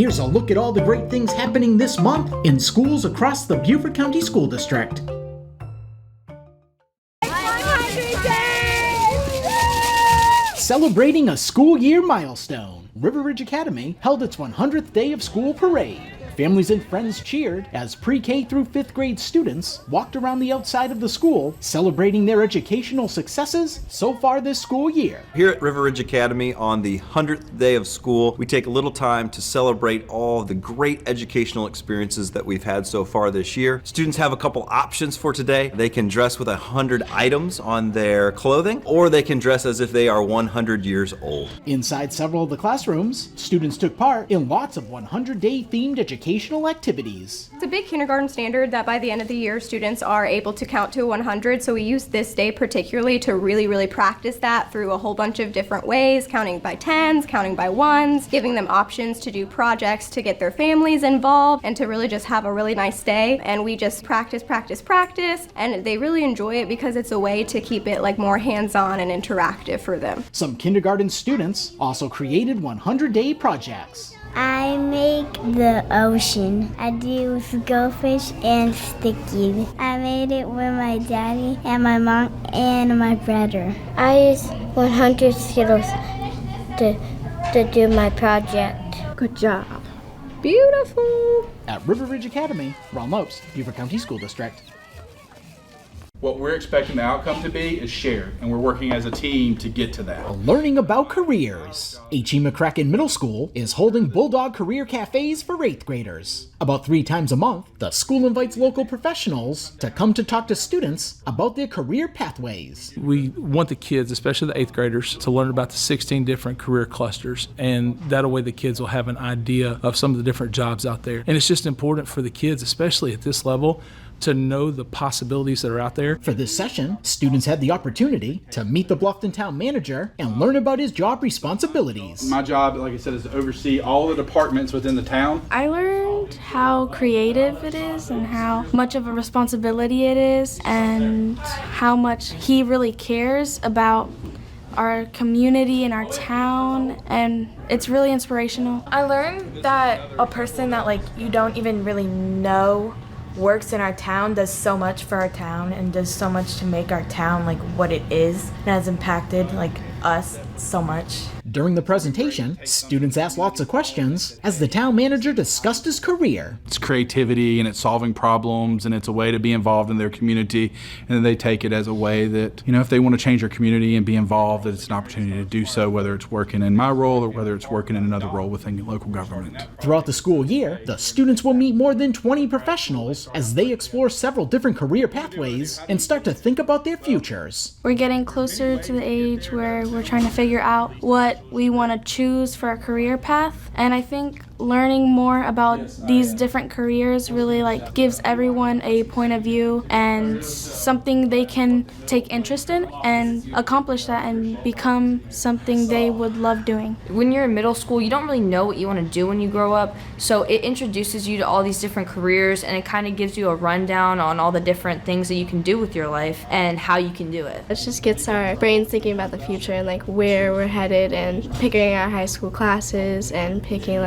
Here's a look at all the great things happening this month in schools across the Beaufort County School District. Celebrating a school year milestone, River Ridge Academy held its 100th day of school parade. Families and friends cheered as pre-K through 5th grade students walked around the outside of the school, celebrating their educational successes so far this school year. Here at River Ridge Academy on the 100th day of school, we take a little time to celebrate all the great educational experiences that we've had so far this year. Students have a couple options for today. They can dress with 100 items on their clothing, or they can dress as if they are 100 years old. Inside several of the classrooms, students took part in lots of 100-day themed educational activities. It's a big kindergarten standard that by the end of the year, students are able to count to 100, so we use this day particularly to really practice that through a whole bunch of different ways, counting by tens, counting by ones, giving them options to do projects to get their families involved, and to really just have a really nice day. And we just practice, and they really enjoy it because it's a way to keep it like more hands-on and interactive for them. Some kindergarten students also created 100-day projects. I make the ocean. I do with goldfish and sticky. I made it with my daddy and my mom and my brother. I used 100 Skittles to do my project. Good job. Beautiful. At River Ridge Academy, Ron Lopes, Beaufort County School District. What we're expecting the outcome to be is shared, and we're working as a team to get to that. Learning about careers. H.E. McCracken Middle School is holding Bulldog Career Cafes for 8th graders. About 3 times a month, the school invites local professionals to come to talk to students about their career pathways. We want the kids, especially the 8th graders, to learn about the 16 different career clusters, and that way the kids will have an idea of some of the different jobs out there. And it's just important for the kids, especially at this level, to know the possibilities that are out there. For this session, students had the opportunity to meet the Bluffton Town Manager and learn about his job responsibilities. My job, like I said, is to oversee all the departments within the town. I learned how creative it is and how much of a responsibility it is and how much he really cares about our community and our town, and it's really inspirational. I learned that a person that you don't even really know works in our town does so much for our town and does so much to make our town what it is, and has impacted us so much. During the presentation, students asked lots of questions as the town manager discussed his career. It's creativity and it's solving problems and it's a way to be involved in their community, and they take it as a way that, if they want to change their community and be involved, that it's an opportunity to do so, whether it's working in my role or whether it's working in another role within local government. Throughout the school year, the students will meet more than 20 professionals as they explore several different career pathways and start to think about their futures. We're getting closer to the age where we're trying to figure out what we want to choose for our career path, and I think learning more about these different careers really gives everyone a point of view and something they can take interest in and accomplish that and become something they would love doing. When you're in middle school, you don't really know what you want to do when you grow up, so it introduces you to all these different careers, and it kind of gives you a rundown on all the different things that you can do with your life and how you can do it. It just gets our brains thinking about the future and where we're headed, and picking our high school classes and picking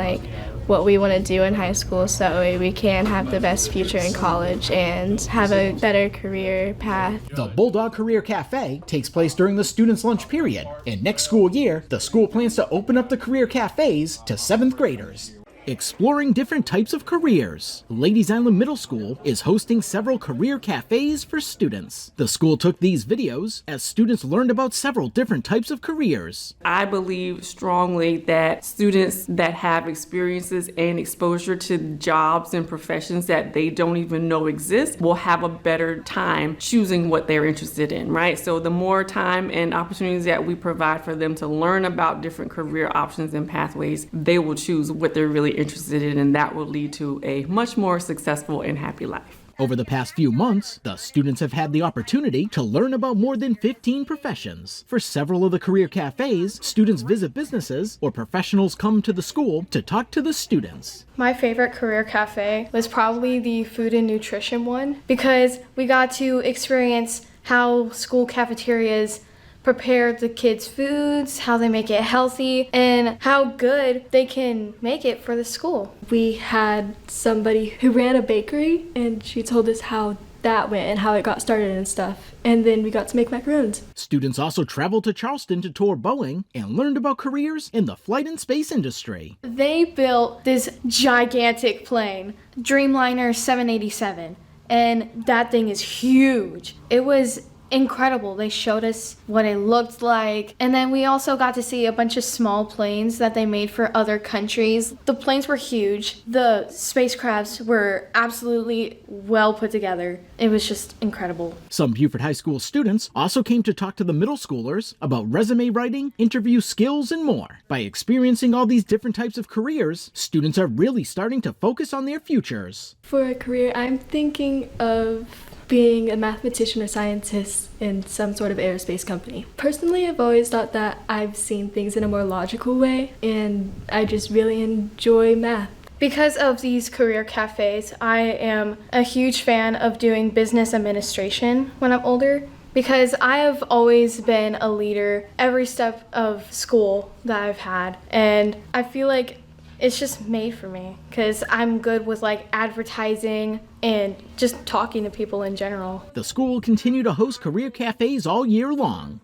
what we want to do in high school so we can have the best future in college and have a better career path. The Bulldog Career Cafe takes place during the students' lunch period, and next school year, the school plans to open up the career cafes to 7th graders. Exploring different types of careers. Ladies Island Middle School is hosting several career cafes for students. The school took these videos as students learned about several different types of careers. I believe strongly that students that have experiences and exposure to jobs and professions that they don't even know exist will have a better time choosing what they're interested in, right? So the more time and opportunities that we provide for them to learn about different career options and pathways, they will choose what they're really interested in, and that will lead to a much more successful and happy life. Over the past few months, the students have had the opportunity to learn about more than 15 professions. For several of the career cafes, students visit businesses or professionals come to the school to talk to the students. My favorite career cafe was probably the food and nutrition one because we got to experience how school cafeterias prepare the kids' foods, how they make it healthy, and how good they can make it for the school. We had somebody who ran a bakery, and she told us how that went and how it got started and stuff. And then we got to make macaroons. Students also traveled to Charleston to tour Boeing and learned about careers in the flight and space industry. They built this gigantic plane, Dreamliner 787, and that thing is huge. It was incredible. They showed us what it looked like, and then we also got to see a bunch of small planes that they made for other countries. The planes were huge. The spacecrafts were absolutely well put together. It was just incredible. Some Beaufort High School students also came to talk to the middle schoolers about resume writing, interview skills, and more. By experiencing all these different types of careers, students are really starting to focus on their futures. For a career, I'm thinking of being a mathematician or scientist in some sort of aerospace company. Personally, I've always thought that I've seen things in a more logical way, and I just really enjoy math. Because of these career cafes, I am a huge fan of doing business administration when I'm older, because I have always been a leader every step of school that I've had, and I feel like it's just made for me because I'm good with like advertising and just talking to people in general. The school will continue to host career cafes all year long,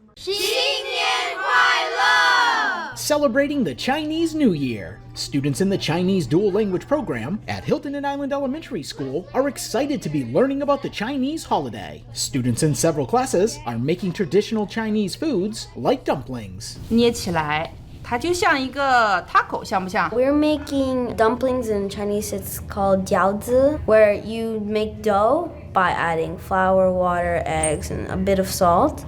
celebrating the Chinese New Year. Students in the Chinese dual language program at Hilton and Island Elementary School are excited to be learning about the Chinese holiday. Students in several classes are making traditional Chinese foods like dumplings. 捏起来 它就像一个 taco， 像不像？ We're making dumplings in Chinese. It's called jiaozi, where you make dough by adding flour, water, eggs, and a bit of salt.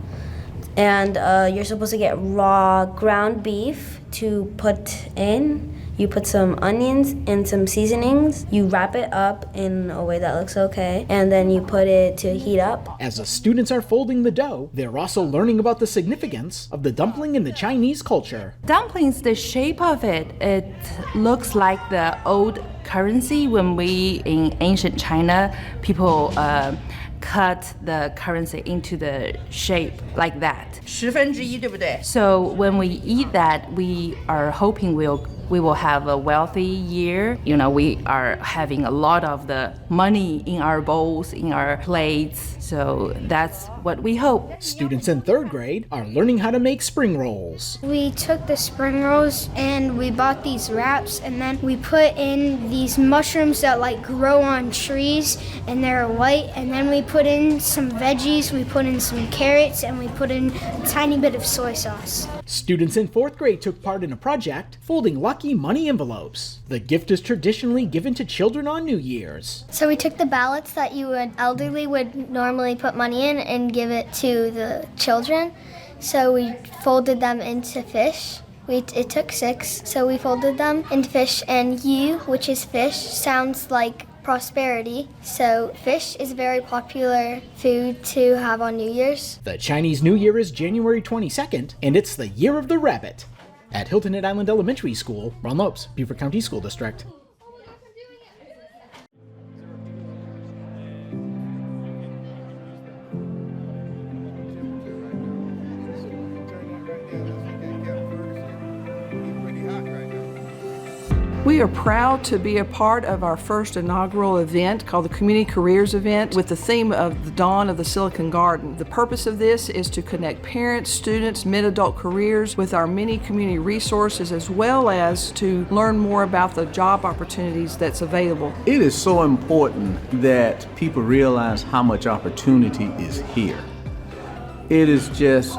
And you're supposed to get raw ground beef to put in. You put some onions and some seasonings. You wrap it up in a way that looks okay, and then you put it to heat up. As the students are folding the dough, they're also learning about the significance of the dumpling in the Chinese culture. Dumplings, the shape of it, it looks like the old currency when we, in ancient China, people cut the currency into the shape like that. 1/10, 对不对? So when we eat that, we are hoping we will have a wealthy year. You know, we are having a lot of the money in our bowls, in our plates. So that's what we hope. Students in 3rd grade are learning how to make spring rolls. We took the spring rolls and we bought these wraps, and then we put in these mushrooms that like grow on trees, and they're white, and then we put in some veggies, we put in some carrots, and we put in a tiny bit of soy sauce. Students in 4th grade took part in a project folding lucky money envelopes. The gift is traditionally given to children on New Year's. So we took the ballots that elderly would normally put money in and give it to the children. So we folded them into fish. It took 6, so we folded them into fish, and yu, which is fish, sounds like prosperity. So fish is a very popular food to have on New Year's. The Chinese New Year is January 22nd, and it's the Year of the Rabbit. At Hilton and Island Elementary School, Ron Lopes, Beaufort County School District. We are proud to be a part of our first inaugural event called the Community Careers Event with the theme of the Dawn of the Silicon Garden. The purpose of this is to connect parents, students, mid-adult careers with our many community resources, as well as to learn more about the job opportunities that's available. It is so important that people realize how much opportunity is here. It is just,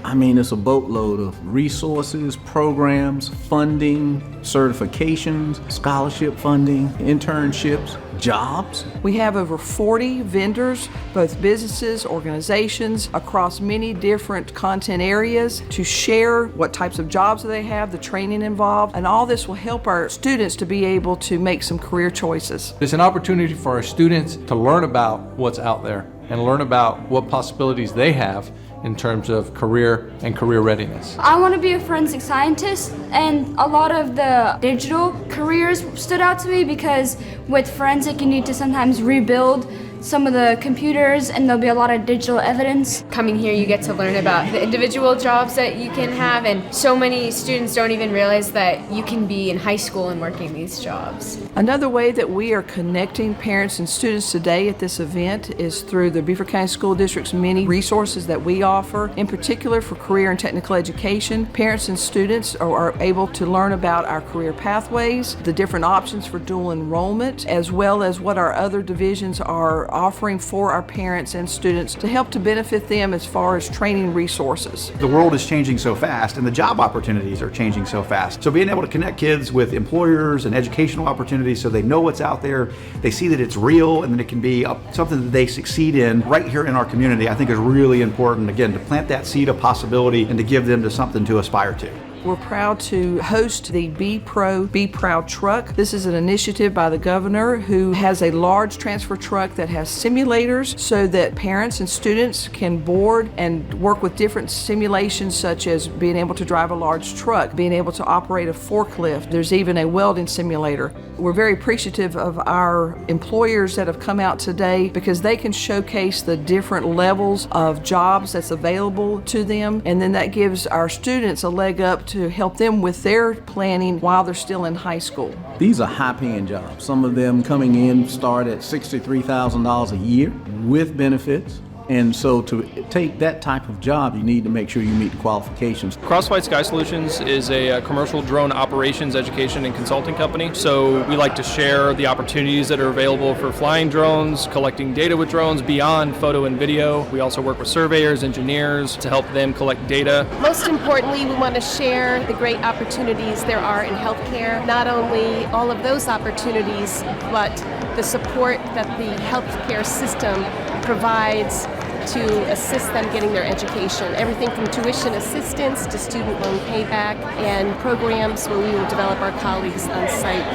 it's a boatload of resources, programs, funding, certifications, scholarship funding, internships, jobs. We have over 40 vendors, both businesses, organizations, across many different content areas to share what types of jobs they have, the training involved, and all this will help our students to be able to make some career choices. It's an opportunity for our students to learn about what's out there and learn about what possibilities they have in terms of career and career readiness. I want to be a forensic scientist, and a lot of the digital careers stood out to me because with forensic you need to sometimes rebuild some of the computers, and there'll be a lot of digital evidence. Coming here, you get to learn about the individual jobs that you can have, and so many students don't even realize that you can be in high school and working these jobs. Another way that we are connecting parents and students today at this event is through the Beaufort County School District's many resources that we offer. In particular, for career and technical education, parents and students are able to learn about our career pathways, the different options for dual enrollment, as well as what our other divisions are offering for our parents and students to help to benefit them as far as training resources. The world is changing so fast and the job opportunities are changing so fast. So being able to connect kids with employers and educational opportunities so they know what's out there, they see that it's real, and that it can be something that they succeed in right here in our community, I think is really important, again, to plant that seed of possibility and to give them to something to aspire to. We're proud to host the Be Pro, Be Proud truck. This is an initiative by the governor who has a large transfer truck that has simulators so that parents and students can board and work with different simulations, such as being able to drive a large truck, being able to operate a forklift. There's even a welding simulator. We're very appreciative of our employers that have come out today because they can showcase the different levels of jobs that's available to them, and then that gives our students a leg up to help them with their planning while they're still in high school. These are high-paying jobs. Some of them coming in start at $63,000 a year with benefits. And so to take that type of job, you need to make sure you meet the qualifications. Crossflight Sky Solutions is a commercial drone operations education and consulting company. So we like to share the opportunities that are available for flying drones, collecting data with drones beyond photo and video. We also work with surveyors, engineers to help them collect data. Most importantly, we want to share the great opportunities there are in healthcare. Not only all of those opportunities, but the support that the healthcare system provides to assist them getting their education. Everything from tuition assistance to student loan payback, and programs where we will develop our colleagues on site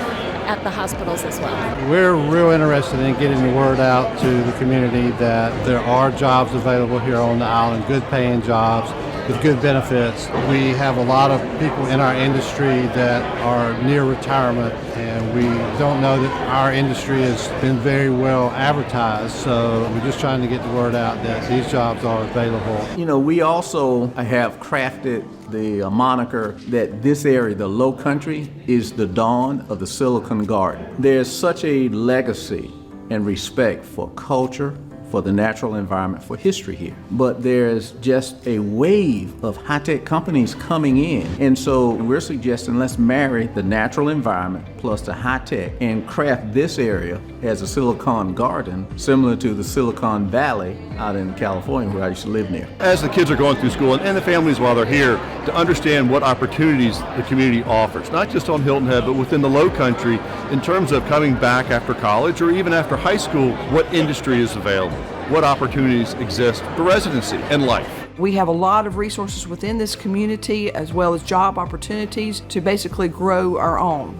at the hospitals as well. We're real interested in getting the word out to the community that there are jobs available here on the island, good paying jobs with good benefits. We have a lot of people in our industry that are near retirement, and we don't know that our industry has been very well advertised, so we're just trying to get the word out that these jobs are available. You know, we also have crafted the moniker that this area, the Low Country, is the dawn of the Silicon Garden. There's such a legacy and respect for culture, for the natural environment, for history here. But there's just a wave of high-tech companies coming in. And so we're suggesting let's marry the natural environment plus the high-tech and craft this area as a Silicon Garden, similar to the Silicon Valley out in California where I used to live near. As the kids are going through school and the families while they're here, to understand what opportunities the community offers, not just on Hilton Head, but within the Low Country in terms of coming back after college or even after high school, what industry is available, what opportunities exist for residency and life. We have a lot of resources within this community as well as job opportunities to basically grow our own.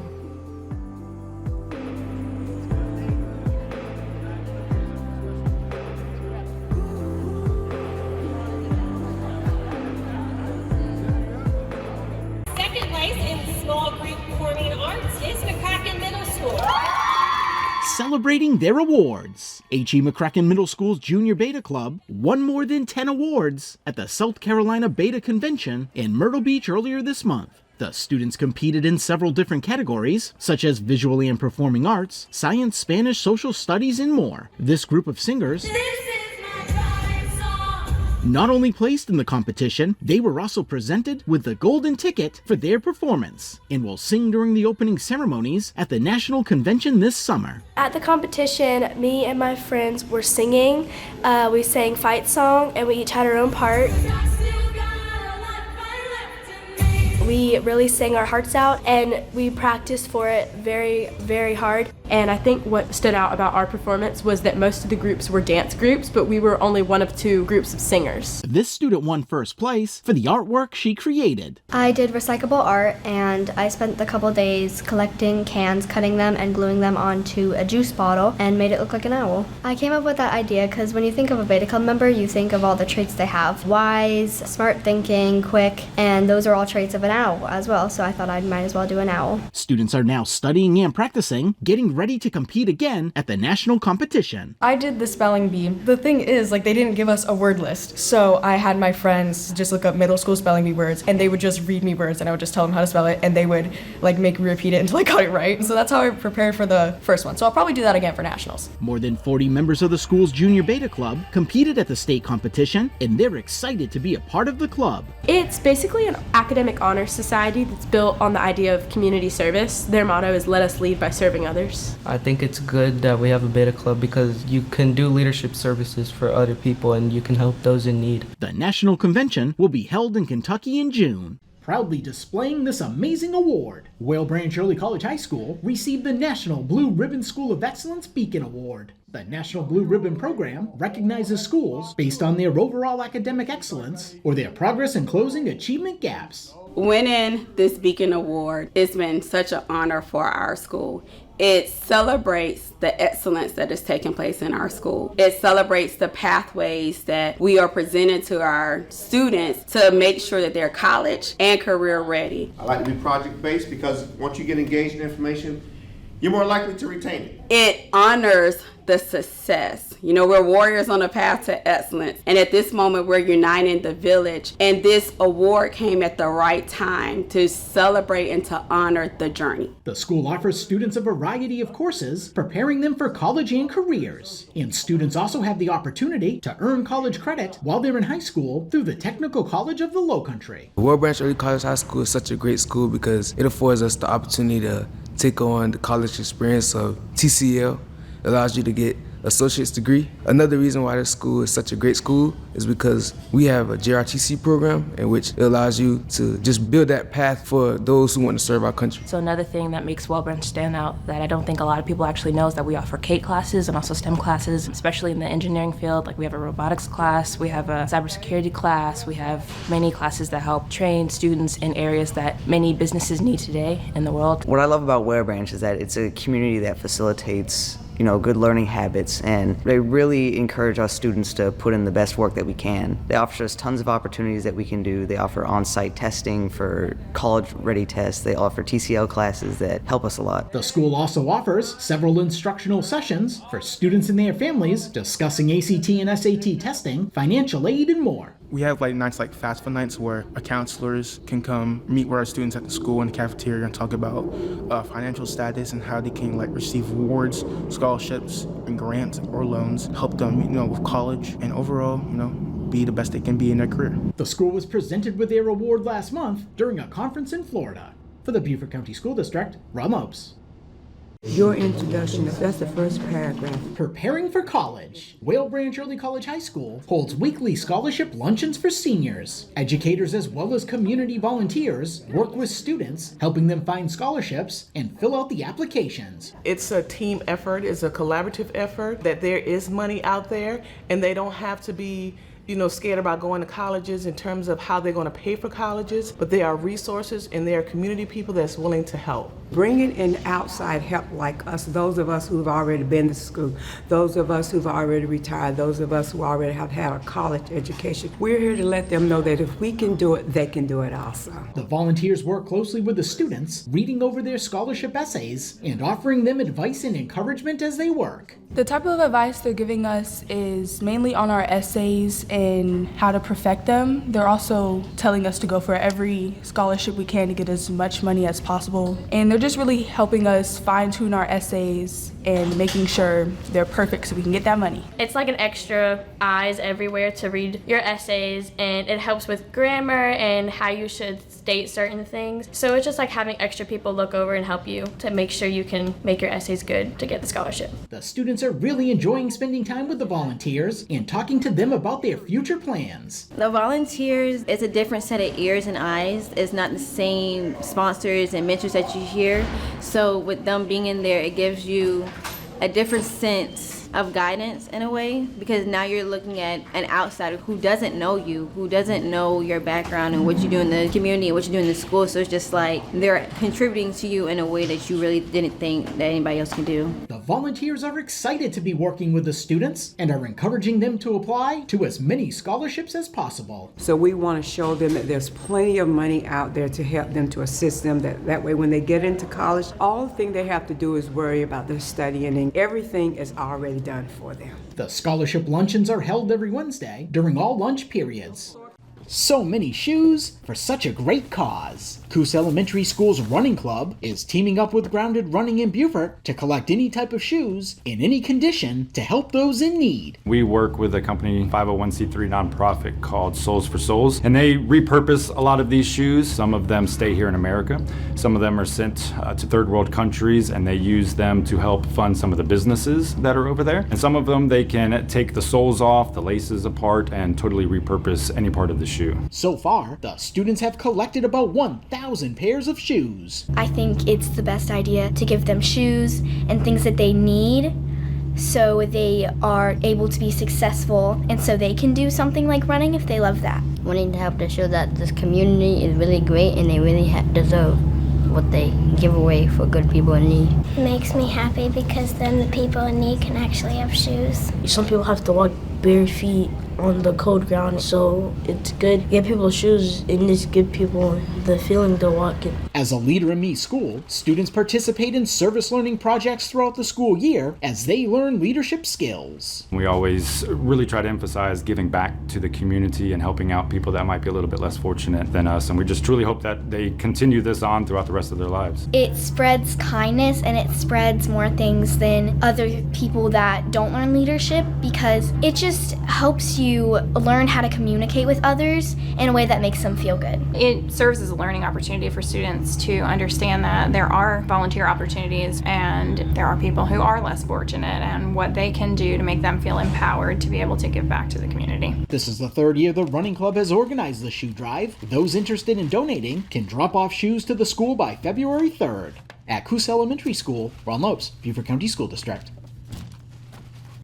Second place in small group performing arts is McCracken Middle School. Celebrating their awards, H.E. McCracken Middle School's Junior Beta Club won more than 10 awards at the South Carolina Beta Convention in Myrtle Beach earlier this month. The students competed in several different categories, such as visually and performing arts, science, Spanish, social studies, and more. This group of singers not only placed in the competition, they were also presented with the golden ticket for their performance and will sing during the opening ceremonies at the National Convention this summer. At the competition, me and my friends were singing. We sang Fight Song, and we each had our own part. We really sang our hearts out, and we practiced for it very, very hard. And I think what stood out about our performance was that most of the groups were dance groups, but we were only one of two groups of singers. This student won first place for the artwork she created. I did recyclable art, and I spent the couple days collecting cans, cutting them, and gluing them onto a juice bottle and made it look like an owl. I came up with that idea because when you think of a Beta Club member, you think of all the traits they have. Wise, smart thinking, quick, and those are all traits of an owl as well, so I thought I might as well do an owl. Students are now studying and practicing, getting ready to compete again at the national competition. I did the spelling bee. The thing is, they didn't give us a word list. So I had my friends just look up middle school spelling bee words, and they would just read me words, and I would just tell them how to spell it, and they would make me repeat it until I got it right. So that's how I prepared for the first one. So I'll probably do that again for nationals. More than 40 members of the school's Junior Beta Club competed at the state competition, and they're excited to be a part of the club. It's basically an academic honor society that's built on the idea of community service. Their motto is "Let us lead by serving others." I think it's good that we have a beta club because you can do leadership services for other people and you can help those in need. The national convention will be held in Kentucky in June. Proudly displaying this amazing award, Whale Branch Early College High School received the National Blue Ribbon School of Excellence Beacon Award. The National Blue Ribbon program recognizes schools based on their overall academic excellence or their progress in closing achievement gaps. Winning this Beacon Award has been such an honor for our school. It celebrates the excellence that is taking place in our school. It celebrates the pathways that we are presenting to our students to make sure that they're college and career ready. I like to be project-based because once you get engaged in information, you're more likely to retain it. It honors the success. We're warriors on the path to excellence. And at this moment, we're uniting the village. And this award came at the right time to celebrate and to honor the journey. The school offers students a variety of courses, preparing them for college and careers. And students also have the opportunity to earn college credit while they're in high school through the Technical College of the Lowcountry. Whale Branch Early College High School is such a great school because it affords us the opportunity to take on the college experience of TCL. It allows you to get associate's degree. Another reason why this school is such a great school is because we have a JRTC program in which it allows you to just build that path for those who want to serve our country. So another thing that makes Whale Branch stand out that I don't think a lot of people actually know is that we offer CATE classes and also STEM classes, especially in the engineering field. We have a robotics class, we have a cybersecurity class, we have many classes that help train students in areas that many businesses need today in the world. What I love about Whale Branch is that it's a community that facilitates good learning habits, and they really encourage our students to put in the best work that we can. They offer us tons of opportunities that we can do. They offer on-site testing for college-ready tests. They offer TCL classes that help us a lot. The school also offers several instructional sessions for students and their families discussing ACT and SAT testing, financial aid, and more. We have nights like FAFSA nights where our counselors can come meet with our students at the school in the cafeteria and talk about financial status and how they can receive awards, scholarships, and grants or loans, help them with college, and overall be the best they can be in their career. The school was presented with their award last month during a conference in Florida. For the Beaufort County School District, Rob Mopes. Your introduction, that's the first paragraph. Preparing for college. Whale Branch Early College High School holds weekly scholarship luncheons for seniors. Educators as well as community volunteers work with students, helping them find scholarships and fill out the applications. It's a team effort, it's a collaborative effort, that there is money out there and they don't have to be scared about going to colleges in terms of how they're going to pay for colleges, but there are resources and there are community people that's willing to help. Bringing in outside help like us, those of us who've already been to school, those of us who've already retired, those of us who already have had a college education, we're here to let them know that if we can do it, they can do it also. The volunteers work closely with the students, reading over their scholarship essays and offering them advice and encouragement as they work. The type of advice they're giving us is mainly on our essays and how to perfect them. They're also telling us to go for every scholarship we can to get as much money as possible. And they're just really helping us fine-tune our essays and making sure they're perfect so we can get that money. It's like an extra eyes everywhere to read your essays, and it helps with grammar and how you should state certain things. So it's just like having extra people look over and help you to make sure you can make your essays good to get the scholarship. The students are really enjoying spending time with the volunteers and talking to them about their future plans. The volunteers is a different set of ears and eyes. It's not the same sponsors and mentors that you hear. So with them being in there, it gives you a different sense of guidance in a way, because now you're looking at an outsider who doesn't know you, who doesn't know your background and what you do in the community and what you do in the school. So it's just like they're contributing to you in a way that you really didn't think that anybody else can do. The volunteers are excited to be working with the students and are encouraging them to apply to as many scholarships as possible. So we want to show them that there's plenty of money out there to help them, to assist them. That way when they get into college, all the thing they have to do is worry about their studying, and everything is already done for them. The scholarship luncheons are held every Wednesday during all lunch periods. So many shoes for such a great cause. Coos Elementary School's running club is teaming up with Grounded Running in Beaufort to collect any type of shoes in any condition to help those in need. We work with a company, 501c3 nonprofit called Souls for Souls, and they repurpose a lot of these shoes. Some of them stay here in America. Some of them are sent to third world countries, and they use them to help fund some of the businesses that are over there. And some of them, they can take the soles off, the laces apart, and totally repurpose any part of the shoe. So far, the students have collected about 1,000 pairs of shoes. I think it's the best idea to give them shoes and things that they need so they are able to be successful and so they can do something like running if they love that. We need to help to show that this community is really great and they really deserve what they give away for good people in need. It makes me happy because then the people in need can actually have shoes. Some people have to walk bare feet on the cold ground, so it's good to get people shoes and just give people the feeling to walk in. As a Leader in Me school, students participate in service learning projects throughout the school year as they learn leadership skills. We always really try to emphasize giving back to the community and helping out people that might be a little bit less fortunate than us, and we just truly hope that they continue this on throughout the rest of their lives. It spreads kindness and it spreads more things than other people that don't learn leadership because it just helps you learn how to communicate with others in a way that makes them feel good. It serves as a learning opportunity for students to understand that there are volunteer opportunities and there are people who are less fortunate and what they can do to make them feel empowered to be able to give back to the community. This is the third year the running club has organized the shoe drive. Those interested in donating can drop off shoes to the school by February 3rd. At Coos Elementary School, Ron Lopes, Beaufort County School District.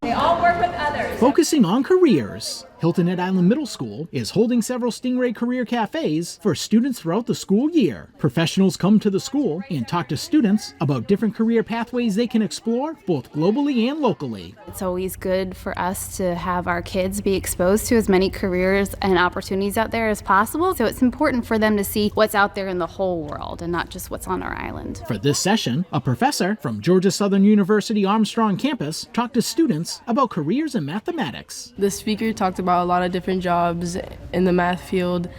They all work with others. Focusing on careers, Hilton Head Island Middle School is holding several Stingray Career Cafes for students throughout the school year. Professionals come to the school and talk to students about different career pathways they can explore, both globally and locally. It's always good for us to have our kids be exposed to as many careers and opportunities out there as possible, so it's important for them to see what's out there in the whole world and not just what's on our island. For this session, a professor from Georgia Southern University Armstrong campus talked to students about careers in mathematics. The speaker talked about a lot of different jobs in the math field,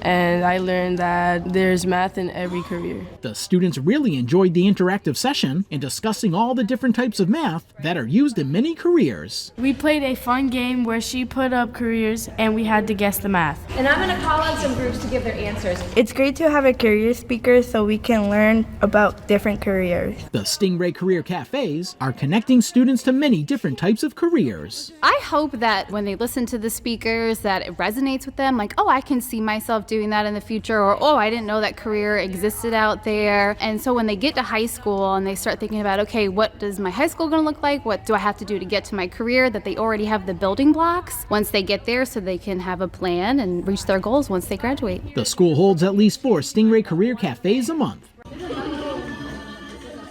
and I learned that there's math in every career. The students really enjoyed the interactive session in discussing all the different types of math that are used in many careers. We played a fun game where she put up careers and we had to guess the math. And I'm going to call on some groups to give their answers. It's great to have a career speaker so we can learn about different careers. The Stingray Career Cafes are connecting students to many different types of careers. I hope that when they listen to the speakers that it resonates with them, like, oh, I can see myself doing that in the future, or oh, I didn't know that career existed out there. And so when they get to high school and they start thinking about, okay, what does my high school going to look like? What do I have to do to get to my career? That they already have the building blocks once they get there so they can have a plan and reach their goals once they graduate. The school holds at least 4 Stingray Career Cafes a month.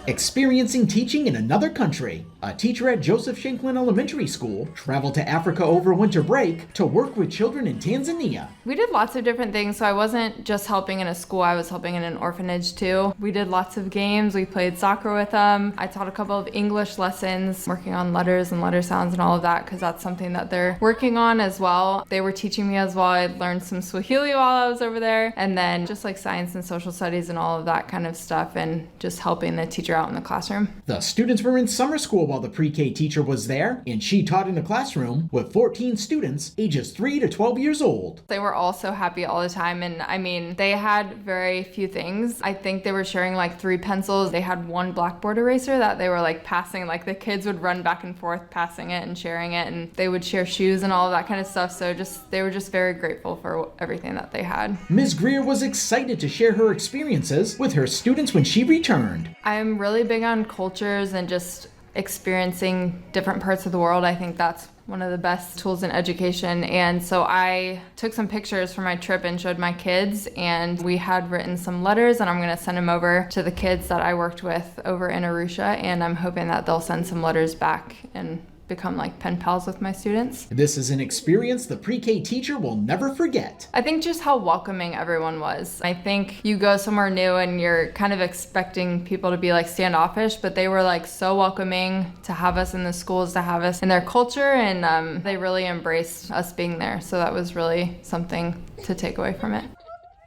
Experiencing teaching in another country. A teacher at Joseph Shanklin Elementary School traveled to Africa over winter break to work with children in Tanzania. We did lots of different things, so I wasn't just helping in a school, I was helping in an orphanage too. We did lots of games, we played soccer with them. I taught a couple of English lessons, working on letters and letter sounds and all of that, because that's something that they're working on as well. They were teaching me as well. I learned some Swahili while I was over there, and then just like science and social studies and all of that kind of stuff, and just helping the teacher out in the classroom. The students were in summer school while the pre-K teacher was there, and she taught in a classroom with 14 students ages 3 to 12 years old. They were all so happy all the time, and I mean, they had very few things. I think they were sharing like 3 pencils. They had 1 blackboard eraser that they were like passing, like the kids would run back and forth passing it and sharing it, and they would share shoes and all of that kind of stuff, so they were just very grateful for everything that they had. Ms. Greer was excited to share her experiences with her students when she returned. I'm really big on cultures and just experiencing different parts of the world. I think that's one of the best tools in education. And so I took some pictures from my trip and showed my kids, and we had written some letters, and I'm going to send them over to the kids that I worked with over in Arusha, and I'm hoping that they'll send some letters back and become like pen pals with my students. This is an experience the pre-K teacher will never forget. I think just how welcoming everyone was. I think you go somewhere new and you're kind of expecting people to be like standoffish, but they were like so welcoming to have us in the schools, to have us in their culture, and they really embraced us being there. So that was really something to take away from it.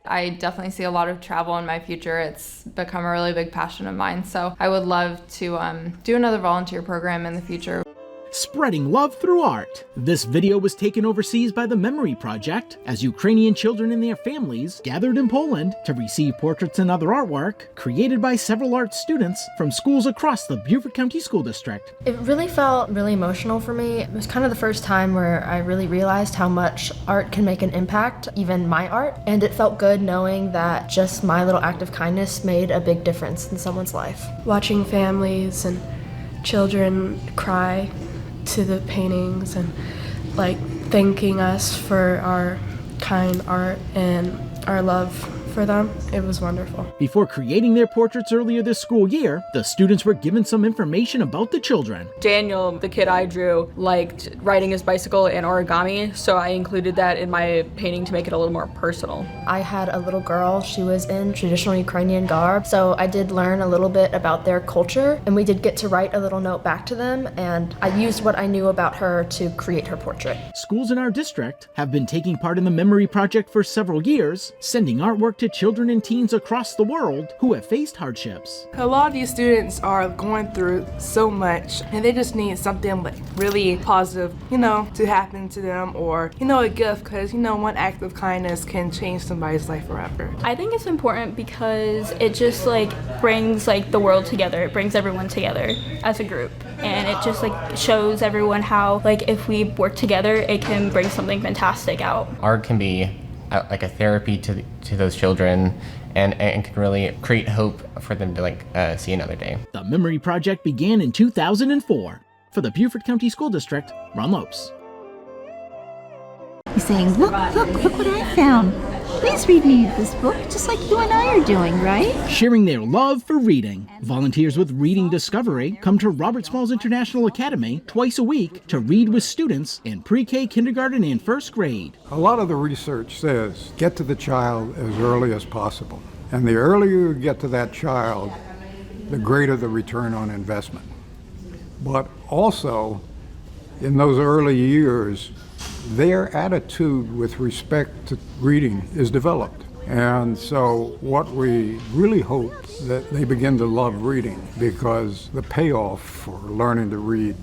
I definitely see a lot of travel in my future. It's become a really big passion of mine. So I would love to do another volunteer program in the future. Spreading love through art. This video was taken overseas by the Memory Project as Ukrainian children and their families gathered in Poland to receive portraits and other artwork created by several art students from schools across the Beaufort County School District. It really felt really emotional for me. It was kind of the first time where I really realized how much art can make an impact, even my art, and it felt good knowing that just my little act of kindness made a big difference in someone's life. Watching families and children cry to the paintings and like thanking us for our kind art and our love for them. It was wonderful. Before creating their portraits earlier this school year, the students were given some information about the children. Daniel, the kid I drew, liked riding his bicycle and origami, so I included that in my painting to make it a little more personal. I had a little girl, she was in traditional Ukrainian garb, so I did learn a little bit about their culture, and we did get to write a little note back to them, and I used what I knew about her to create her portrait. Schools in our district have been taking part in the Memory Project for several years, sending artwork to children and teens across the world who have faced hardships. A lot of these students are going through so much, and they just need something like really positive, to happen to them, or, a gift, because, one act of kindness can change somebody's life forever. I think it's important because it just brings the world together. It brings everyone together as a group, and it just shows everyone how if we work together, it can bring something fantastic out. Art can be like a therapy to those children, and can really create hope for them to see another day. The Memory Project began in 2004. For the Beaufort County School District, Ron Lopes. He's saying, look what I found. Please read me this book, just like you and I are doing, right? Sharing their love for reading. Volunteers with Reading Discovery come to Robert Smalls International Academy twice a week to read with students in pre-K, kindergarten, and first grade. A lot of the research says get to the child as early as possible. And the earlier you get to that child, the greater the return on investment. But also, in those early years, their attitude with respect to reading is developed. And so what we really hope that they begin to love reading, because the payoff for learning to read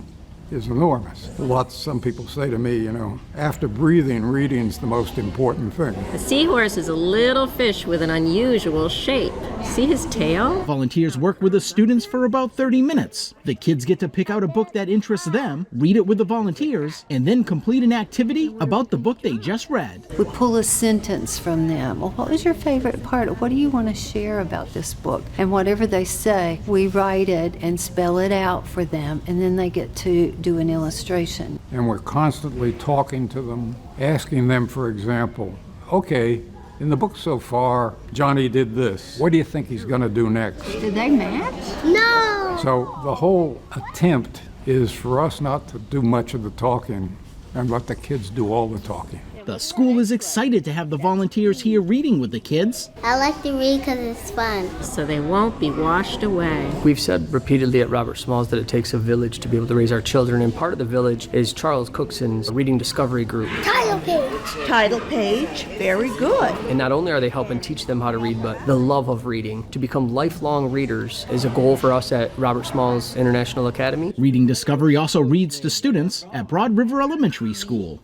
is enormous. Some people say to me, after breathing, reading's the most important thing. The seahorse is a little fish with an unusual shape. See his tail? Volunteers work with the students for about 30 minutes. The kids get to pick out a book that interests them, read it with the volunteers, and then complete an activity about the book they just read. We pull a sentence from them. Well, what was your favorite part? What do you want to share about this book? And whatever they say, we write it and spell it out for them, and then they get to do an illustration. And we're constantly talking to them, asking them, for example, okay, in the book so far, Johnny did this. What do you think he's going to do next? Did they match? No! So the whole attempt is for us not to do much of the talking and let the kids do all the talking. The school is excited to have the volunteers here reading with the kids. I like to read because it's fun. So they won't be washed away. We've said repeatedly at Robert Smalls that it takes a village to be able to raise our children, and part of the village is Charles Cookson's Reading Discovery Group. Title page. Title page, very good. And not only are they helping teach them how to read, but the love of reading. To become lifelong readers is a goal for us at Robert Smalls International Academy. Reading Discovery also reads to students at Broad River Elementary School.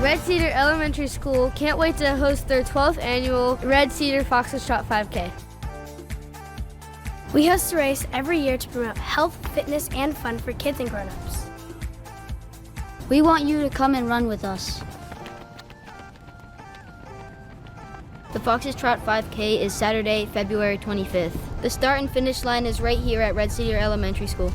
Red Cedar Elementary School can't wait to host their 12th annual Red Cedar Foxtrot 5K. We host a race every year to promote health, fitness, and fun for kids and grown-ups. We want you to come and run with us. The Foxtrot 5K is Saturday, February 25th. The start and finish line is right here at Red Cedar Elementary School.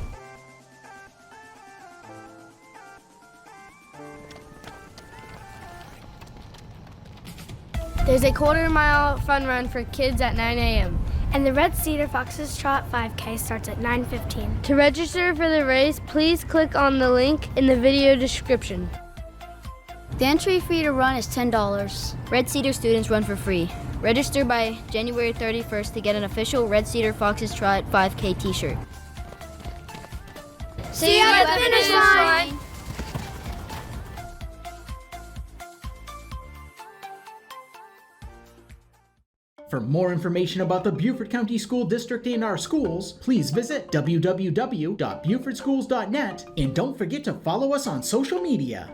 There's a quarter-mile fun run for kids at 9 a.m. And the Red Cedar Foxes Trot 5K starts at 9:15. To register for the race, please click on the link in the video description. The entry fee to run is $10. Red Cedar students run for free. Register by January 31st to get an official Red Cedar Foxes Trot 5K t-shirt. See you at the finish line! For more information about the Beaufort County School District and our schools, please visit www.beaufortschools.net and don't forget to follow us on social media.